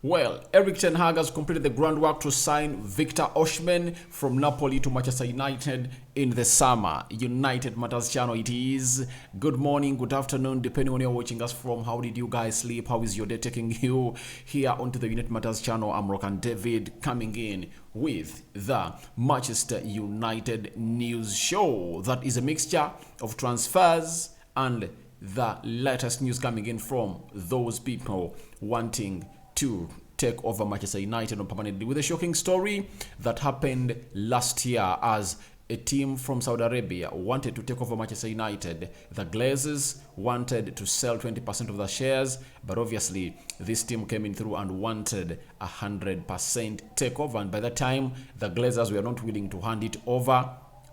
Well, Erik ten Hag has completed the groundwork to sign Victor Osimhen from Napoli to Manchester United in the summer. United Matters channel it is. Good morning, good afternoon, depending on where you're watching us from. How did you guys sleep? How is your day taking you? Here onto the United Matters channel, I'm Rokan David coming in with the Manchester United news show. That is a mixture of transfers and the latest news coming in from those people wanting to take over Manchester United on permanently, with a shocking story that happened last year as a team from Saudi Arabia wanted to take over Manchester United. The Glazers wanted to sell 20% of the shares, but obviously this team came in through and wanted 100% takeover, and by that time the Glazers were not willing to hand it over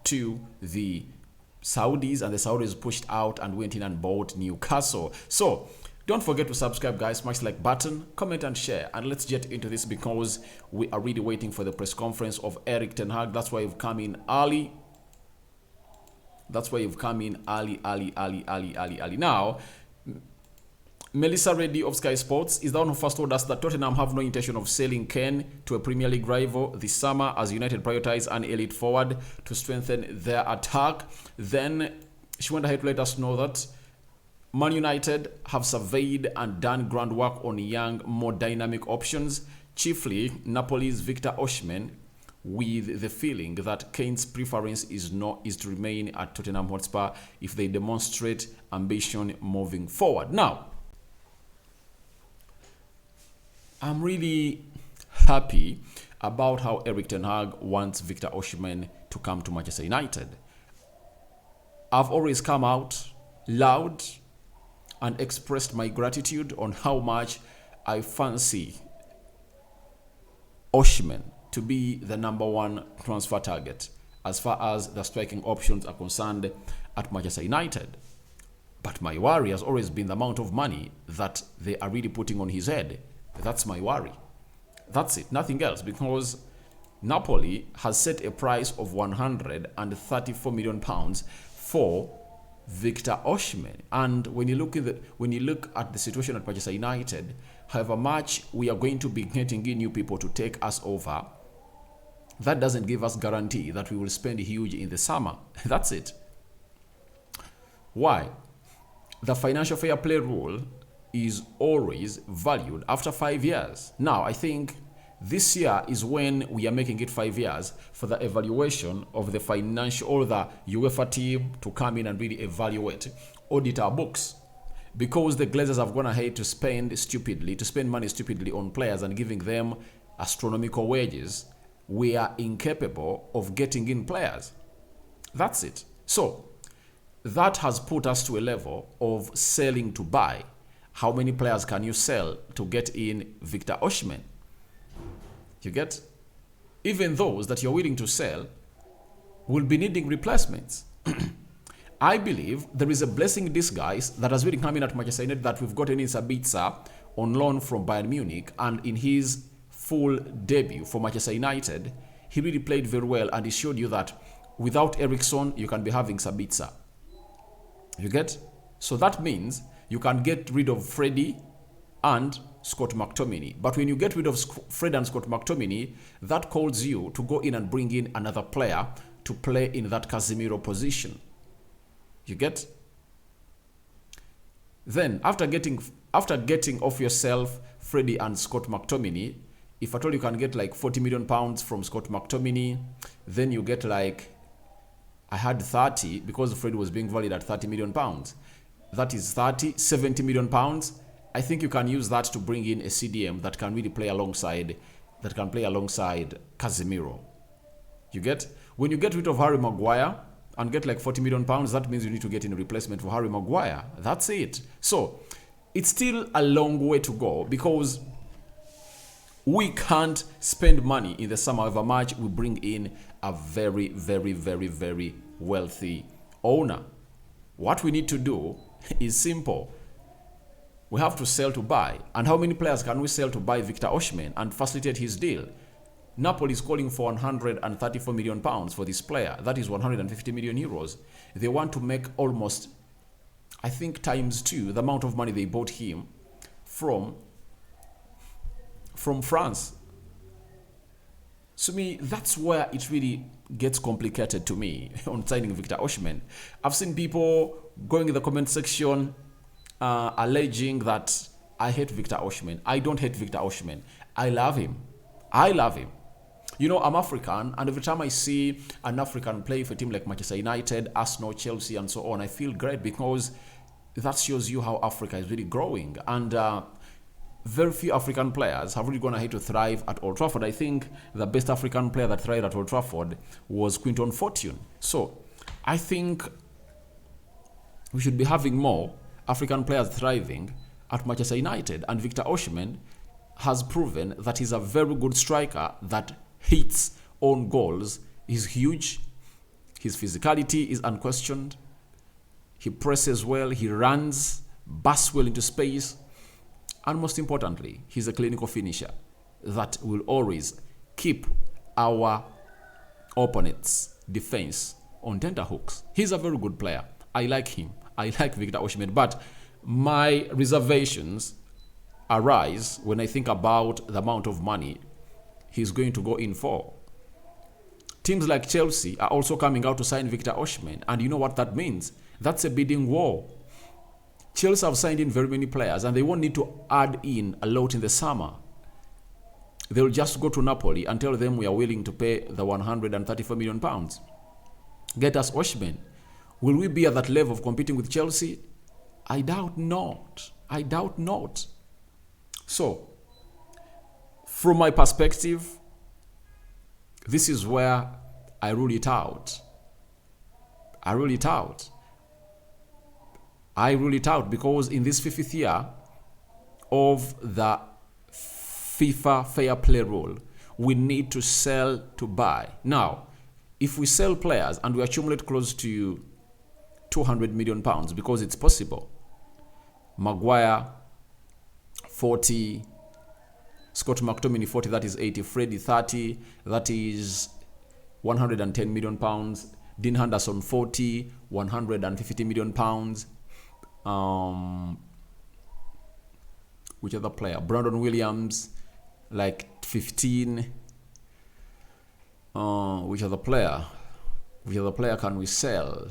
to the Saudis, and the Saudis pushed out and went in and bought Newcastle. So don't forget to subscribe, guys, smash the like button, comment and share, and let's get into this because we are really waiting for the press conference of Erik ten Hag. That's why you've come in early. That's why you've come in early. Now, Melissa Reddy of Sky Sports is the one who first told us that Tottenham have no intention of selling Kane to a Premier League rival this summer as United prioritize an elite forward to strengthen their attack. Then she went ahead to let us know that Man United have surveyed and done groundwork on young, more dynamic options, chiefly Napoli's Victor Osimhen, with the feeling that Kane's preference is to remain at Tottenham Hotspur if they demonstrate ambition moving forward. Now, I'm really happy about how Erik ten Hag wants Victor Osimhen to come to Manchester United. I've always come out loud and expressed my gratitude on how much I fancy Osimhen to be the #1 transfer target as far as the striking options are concerned at Manchester United. But my worry has always been the amount of money that they are really putting on his head. That's my worry. That's it, nothing else, because Napoli has set a price of £134 million for Victor Osimhen, and when you look at the situation at Manchester United, however much we are going to be getting in new people to take us over, that doesn't give us guarantee that we will spend huge in the summer. That's it. Why? The financial fair play rule is always valued after 5 years. Now, I think this year is when we are making it 5 years for the evaluation of the financial, or the UEFA team to come in and really evaluate, audit our books. Because the Glazers have gone ahead to spend money stupidly on players and giving them astronomical wages, we are incapable of getting in players. That's it. So that has put us to a level of selling to buy. How many players can you sell to get in Victor Osimhen? You get? Even those that you're willing to sell will be needing replacements. I believe there is a blessing in disguise that has really come in at Manchester United, that we've gotten in Sabitzer on loan from Bayern Munich, and in his full debut for Manchester United, he really played very well, and he showed you that without Eriksson, you can be having Sabitzer. You get? So that means you can get rid of Freddie and Scott McTominay. But when you get rid of Fred and Scott McTominay, that calls you to go in and bring in another player to play in that Casemiro position. You get? Then, after getting off yourself Freddie and Scott McTominay, if at all you can get like £40 million from Scott McTominay, then you get like, I had 30 because Freddie was being valued at £30 million. That is 70 million pounds. I think you can use that to bring in a CDM that can really play alongside Casemiro. You get? When you get rid of Harry Maguire and get like £40 million, that means you need to get in a replacement for Harry Maguire. That's it. So it's still a long way to go, because we can't spend money in the summer however much we bring in a very, very, very, very wealthy owner. What we need to do is simple. We have to sell to buy. And how many players can we sell to buy Victor Osimhen and facilitate his deal? Napoli is calling for £134 million for this player. That is 150 million euros. They want to make almost, I think, times 2 the amount of money they bought him from from France. So me, that's where it really gets complicated to me on signing Victor Osimhen. I've seen people going in the comment section alleging that I hate Victor Osimhen. I don't hate Victor Osimhen. I love him. I love him. You know, I'm African, and every time I see an African play for a team like Manchester United, Arsenal, Chelsea, and so on, I feel great because that shows you how Africa is really growing. And very few African players have really gone ahead to thrive at Old Trafford. I think the best African player that thrived at Old Trafford was Quinton Fortune. So I think we should be having more African players thriving at Manchester United. And Victor Osimhen has proven that he's a very good striker that hits on goals. He's huge. His physicality is unquestioned. He presses well. He runs, bursts well into space. And most importantly, he's a clinical finisher that will always keep our opponent's defense on tenterhooks. He's a very good player. I like him. I like Victor Osimhen. But my reservations arise when I think about the amount of money he's going to go in for. Teams like Chelsea are also coming out to sign Victor Osimhen. And you know what that means? That's a bidding war. Chelsea have signed in very many players and they won't need to add in a lot in the summer. They'll just go to Napoli and tell them we are willing to pay the 134 million pounds. Get us Osimhen. Will we be at that level of competing with Chelsea? I doubt not. I doubt not. So, from my perspective, this is where I rule it out. I rule it out. I rule it out because in this 50th year of the FIFA fair play rule, we need to sell to buy. Now, if we sell players and we accumulate close to 200 million pounds, because it's possible, Maguire 40, Scott McTominay 40, that is 80, Freddie 30, that is 110 million pounds, Dean Henderson 40, 150 million pounds. Which other player? Brandon Williams, like 15. Which other player? Which other player can we sell?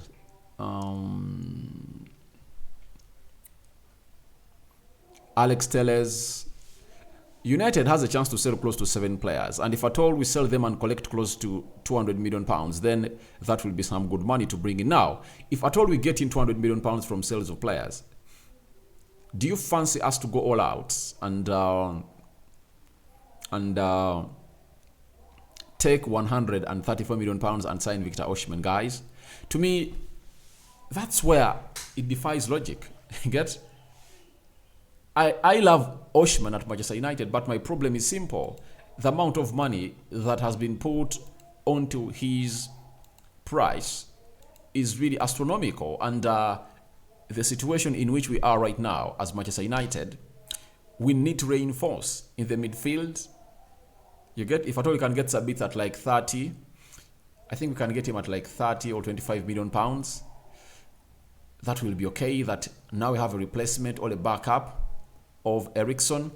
Alex Telles. United has a chance to sell close to 7 players, and if at all we sell them and collect close to 200 million pounds, then that will be some good money to bring in. Now, if at all we get in 200 million pounds from sales of players, do you fancy us to go all out and take 134 million pounds and sign Victor Osimhen, guys? To me, that's where it defies logic. Get? I love Osimhen at Manchester United, but my problem is simple. The amount of money that has been put onto his price is really astronomical. And the situation in which we are right now as Manchester United, we need to reinforce in the midfield. You get? If at all we can get Sabitz at like 30, I think we can get him at like 30 or 25 million pounds. That will be okay. That now we have a replacement or a backup of Eriksson.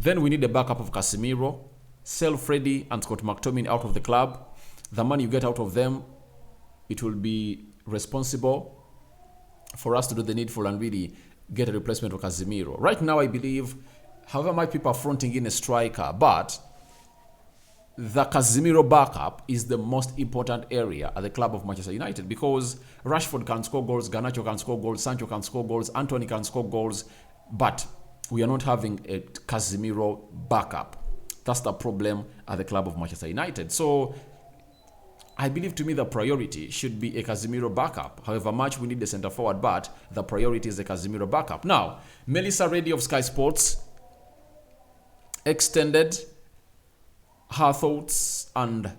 Then we need a backup of Casemiro. Sell Freddie and Scott McTominay out of the club. The money you get out of them, it will be responsible for us to do the needful and really get a replacement for Casemiro. Right now, I believe, however much people are fronting in a striker, but the Casemiro backup is the most important area at the club of Manchester United, because Rashford can score goals, Garnacho can score goals, Sancho can score goals, Anthony can score goals, but we are not having a Casemiro backup. That's the problem at the club of Manchester United. So I believe, to me, the priority should be a Casemiro backup. However much we need the centre forward, but the priority is a Casemiro backup. Now, Melissa Reddy of Sky Sports extended her thoughts and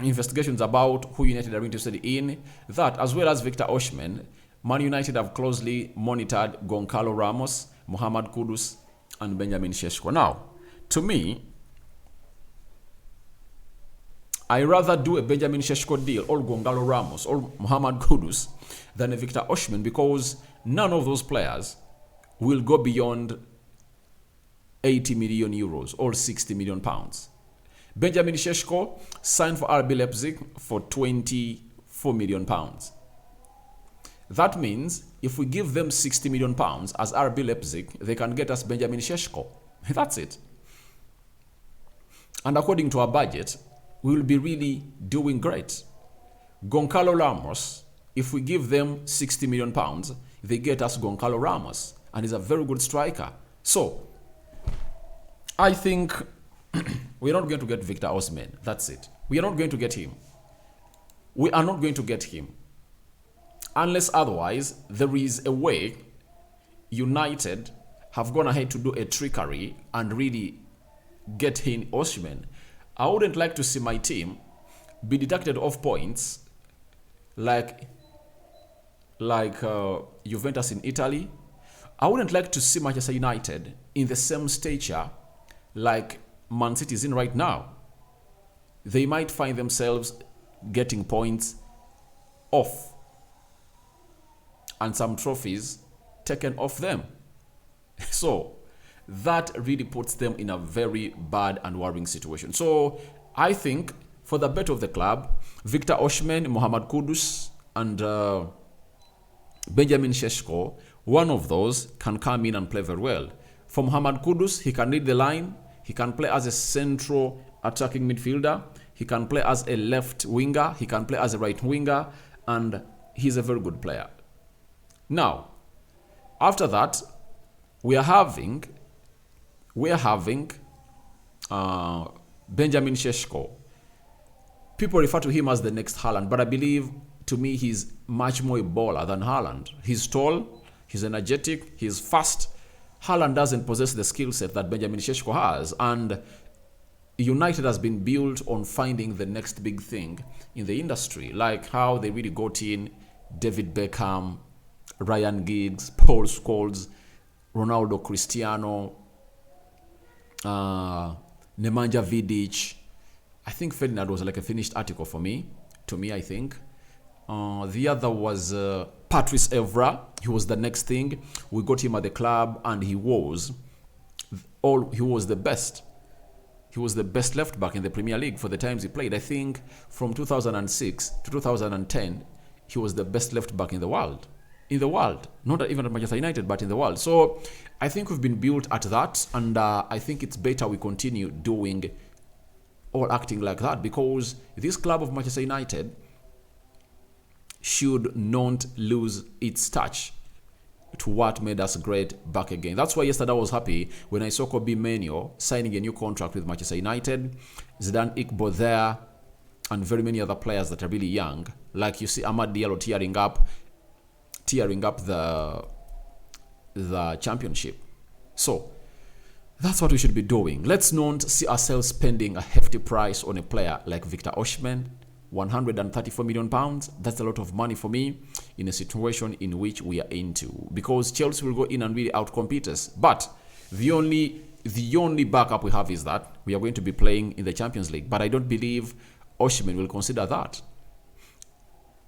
investigations about who United are interested in. That, as well as Victor Osimhen, Man United have closely monitored Goncalo Ramos, Mohamed Kudus, and Benjamin Sesko. Now, to me, I rather do a Benjamin Sesko deal or Goncalo Ramos or Mohamed Kudus than a Victor Osimhen, because none of those players will go beyond 80 million euros or 60 million pounds. Benjamin Šeško signed for RB Leipzig for 24 million pounds. That means if we give them 60 million pounds as RB Leipzig, they can get us Benjamin Šeško. That's it. And according to our budget, we will be really doing great. Goncalo Ramos, if we give them 60 million pounds, they get us Goncalo Ramos, and he's a very good striker. So, I think we're not going to get Victor Osimhen. That's it. We are not going to get him. We are not going to get him. Unless otherwise, there is a way United have gone ahead to do a trickery and really get in Osimhen. I wouldn't like to see my team be deducted off points like Juventus in Italy. I wouldn't like to see Manchester United in the same stature like Man City is in right now. They might find themselves getting points off and some trophies taken off them. So that really puts them in a very bad and worrying situation. So I think for the better of the club, Victor Osimhen, Mohamed Kudus, and Benjamin Šeško, one of those can come in and play very well. For Mohamed Kudus, he can lead the line. He can play as a central attacking midfielder. He can play as a left winger. He can play as a right winger. And he's a very good player. Now, after that, we are having Benjamin Šeško. People refer to him as the next Haaland, but I believe, to me, he's much more a baller than Haaland. He's tall, he's energetic, he's fast. Haaland doesn't possess the skill set that Benjamin Šeško has, and United has been built on finding the next big thing in the industry, like how they really got in David Beckham, Ryan Giggs, Paul Scholes, Ronaldo Cristiano, Nemanja Vidic. I think Ferdinand was like a finished article for me, I think. The other was Patrice Evra. He was the next thing. We got him at the club, and he was the best. He was the best left back in the Premier League for the times he played. I think from 2006 to 2010, he was the best left back in the world. Not even at Manchester United, but in the world. So I think we've been built at that, and I think it's better we continue doing or acting like that, because this club of Manchester United should not lose its touch to what made us great back again. That's why yesterday I was happy when I saw Kobe Mainoo signing a new contract with Manchester United, Zidane Iqbal there, and very many other players that are really young. Like you see Amad Diallo tearing up the championship. So that's what we should be doing. Let's not see ourselves spending a hefty price on a player like Victor Osimhen, 134 million pounds. That's a lot of money for me in a situation in which we are into, because Chelsea will go in and really outcompete us. But the only backup we have is that we are going to be playing in the Champions League. But I don't believe Osimhen will consider that.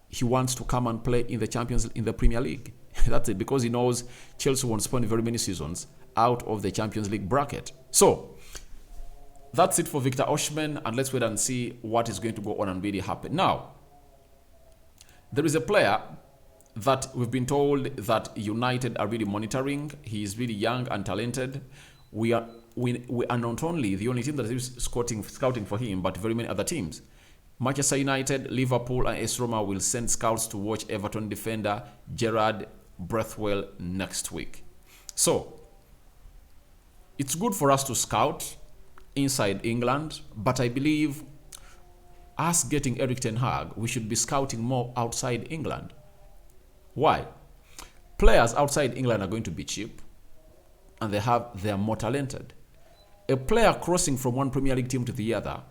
He wants to come and play in the Premier League. That's it, because he knows Chelsea won't spend very many seasons out of the Champions League bracket. So that's it for Victor Osimhen, and let's wait and see what is going to go on and really happen. Now, there is a player that we've been told that United are really monitoring. He is really young and talented. We are not only the only team that is scouting for him, but very many other teams. Manchester United, Liverpool, and AS Roma will send scouts to watch Everton defender Gerard Breathwell next week. So it's good for us to scout inside England, but I believe us getting Erik ten Hag, we should be scouting more outside England. Why? Players outside England are going to be cheap, and they are more talented. A player crossing from one Premier League team to the other,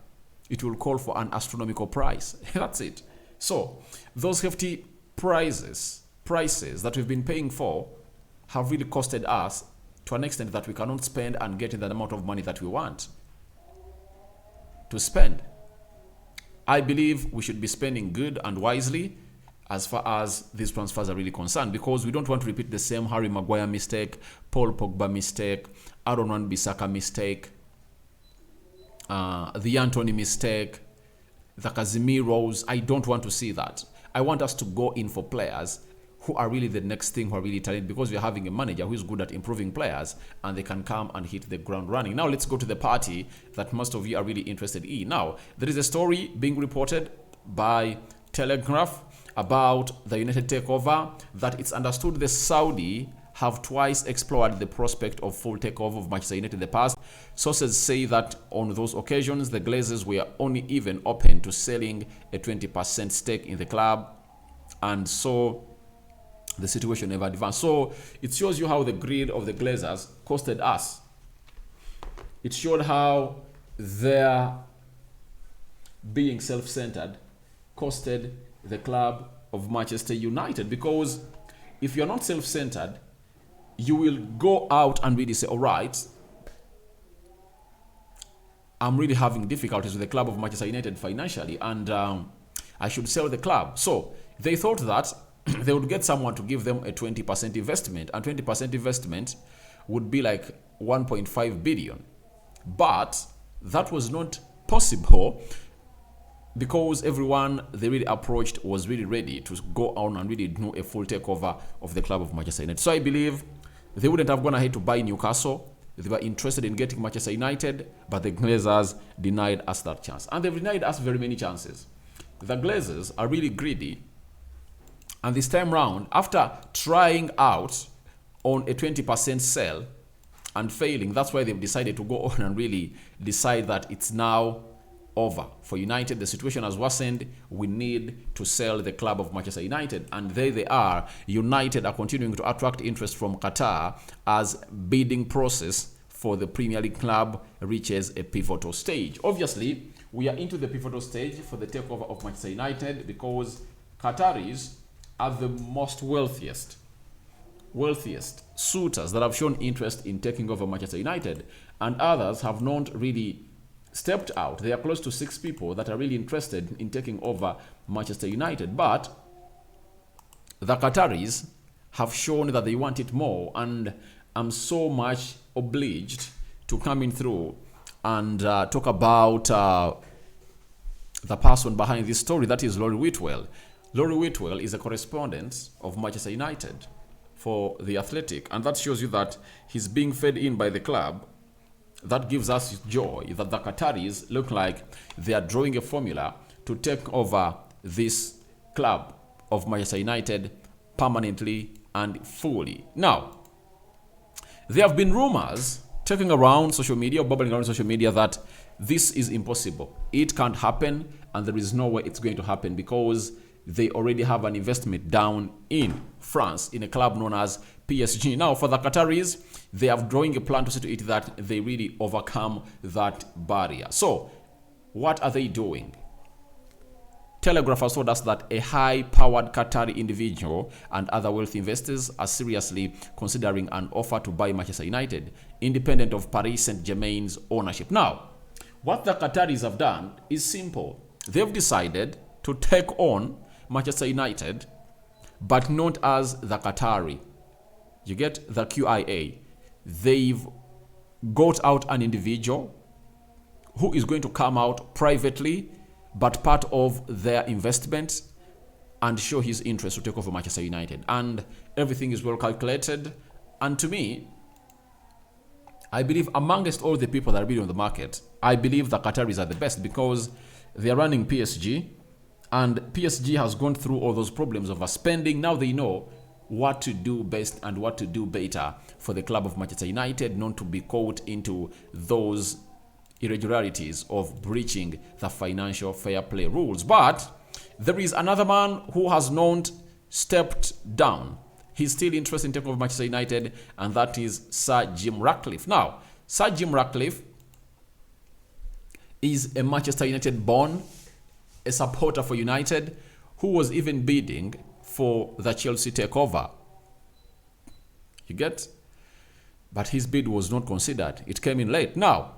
it will call for an astronomical price. That's it. So those hefty prices that we've been paying for have really costed us to an extent that we cannot spend and get in the amount of money that we want to spend. I believe we should be spending good and wisely as far as these transfers are really concerned, because we don't want to repeat the same Harry Maguire mistake, Paul Pogba mistake, Aaron Wan-Bissaka mistake, the Anthony mistake, the Casemiros. I don't want to see that. I want us to go in for players who are really the next thing, who are really talented, because we're having a manager who is good at improving players and they can come and hit the ground running. Now let's go to the party that most of you are really interested in. Now, there is a story being reported by Telegraph about the United takeover, that it's understood the Saudi have twice explored the prospect of full takeover of Manchester United in the past. Sources say that on those occasions, the Glazers were only even open to selling a 20% stake in the club, and so the situation never advanced. So it shows you how the greed of the Glazers costed us. It showed how their being self-centered costed the club of Manchester United, because if you're not self-centered, you will go out and really say, all right, I'm really having difficulties with the club of Manchester United financially, and I should sell the club. So they thought that they would get someone to give them a 20% investment, and 20% investment would be like 1.5 billion. But that was not possible, because everyone they really approached was really ready to go on and really do a full takeover of the club of Manchester United. So I believe they wouldn't have gone ahead to buy Newcastle. They were interested in getting Manchester United, but the Glazers denied us that chance. And they've denied us very many chances. The Glazers are really greedy. And this time round, after trying out on a 20% sell and failing, that's why they've decided to go on and really decide that it's now over. For United, the situation has worsened. We need to sell the club of Manchester United. And there they are. United are continuing to attract interest from Qatar as bidding process for the Premier League club reaches a pivotal stage. Obviously, we are into the pivotal stage for the takeover of Manchester United, because Qataris are the most wealthiest suitors that have shown interest in taking over Manchester United, and others have not really stepped out. There are close to 6 people that are really interested in taking over Manchester United, but the Qataris have shown that they want it more, and I'm so much obliged to coming through and talk about the person behind this story. That is Laurie Whitwell. Laurie Whitwell is a correspondent of Manchester United for The Athletic, and that shows you that he's being fed in by the club. That gives us joy that the Qataris look like they are drawing a formula to take over this club of Manchester United permanently and fully. Now, there have been rumors taking around social media, bubbling around social media, that this is impossible. It can't happen, and there is no way it's going to happen, because they already have an investment down in France in a club known as PSG. Now, for the Qataris, they are drawing a plan to see to it that they really overcome that barrier. So, what are they doing? Telegraph has told us that a high-powered Qatari individual and other wealthy investors are seriously considering an offer to buy Manchester United, independent of Paris Saint-Germain's ownership. Now, what the Qataris have done is simple. They've decided to take on Manchester United, but not as the Qatari. You get the QIA. They've got out an individual who is going to come out privately, but part of their investment, and show his interest to take over Manchester United. And everything is well calculated. And to me, I believe amongst all the people that are bidding on the market, I believe the Qataris are the best, because they are running PSG. And PSG has gone through all those problems of spending. Now they know what to do best and what to do better for the club of Manchester United, not to be caught into those irregularities of breaching the financial fair play rules. But there is another man who has not stepped down. He's still interested in taking over Manchester United, and that is Sir Jim Ratcliffe. Now, Sir Jim Ratcliffe is a Manchester United born, a supporter for United, who was even bidding for the Chelsea takeover. You get? But his bid was not considered. It came in late. Now,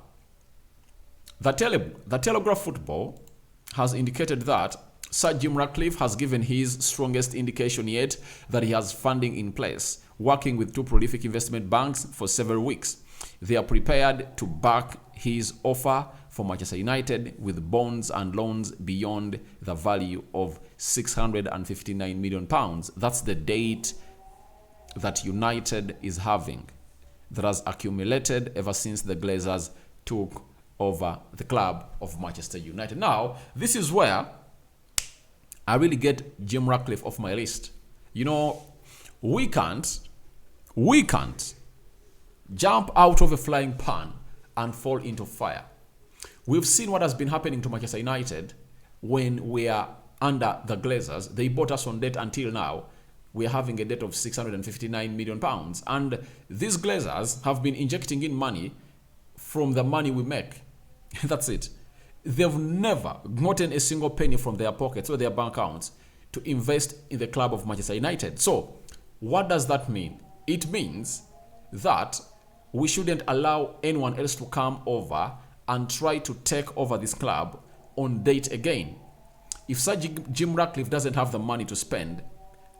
the Telegraph Football has indicated that Sir Jim Ratcliffe has given his strongest indication yet that he has funding in place, working with two prolific investment banks for several weeks. They are prepared to back his offer for Manchester United with bonds and loans beyond the value of £659 million. That's the date that United is having, that has accumulated ever since the Glazers took over the club of Manchester United. Now, this is where I really get Jim Ratcliffe off my list. You know, we can't jump out of a flying pan and fall into fire. We've seen what has been happening to Manchester United when we are under the Glazers. They bought us on debt until now. We are having a debt of £659 million. And these Glazers have been injecting in money from the money we make. That's it. They've never gotten a single penny from their pockets or their bank accounts to invest in the club of Manchester United. So, what does that mean? It means that we shouldn't allow anyone else to come over and try to take over this club on date again. If Sir Jim Ratcliffe doesn't have the money to spend,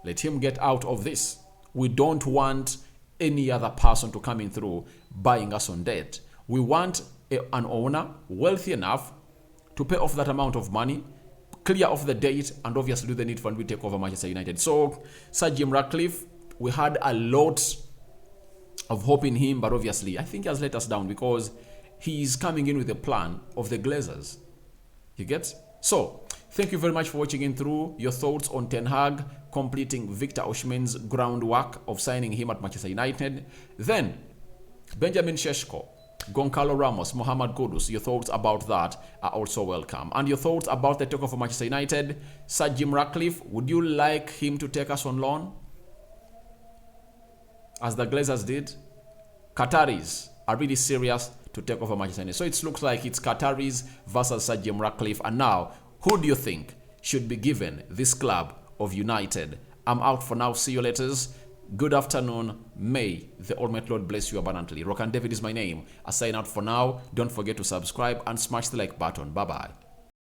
let him get out of this. We don't want any other person to come in through buying us on debt. We want an owner wealthy enough to pay off that amount of money, clear off the date, and obviously do the need fund we take over Manchester United. So, Sir Jim Ratcliffe, we had a lot of hope in him, but obviously, I think he has let us down because he's coming in with a plan of the Glazers. You get? So, thank you very much for watching in through. Your thoughts on Ten Hag completing Victor Osimhen's groundwork of signing him at Manchester United. Then, Benjamin Sheshko, Goncalo Ramos, Mohamed Kudus, your thoughts about that are also welcome. And your thoughts about the takeover for Manchester United. Sir Jim Ratcliffe, would you like him to take us on loan, as the Glazers did? Qataris are really serious to take over Manchester United. So it looks like it's Qataris versus Sir Jim Ratcliffe. And now, who do you think should be given this club of United? I'm out for now. See you later. Good afternoon. May the Almighty Lord bless you abundantly. Rock and David is my name. I sign out for now. Don't forget to subscribe and smash the like button. Bye-bye.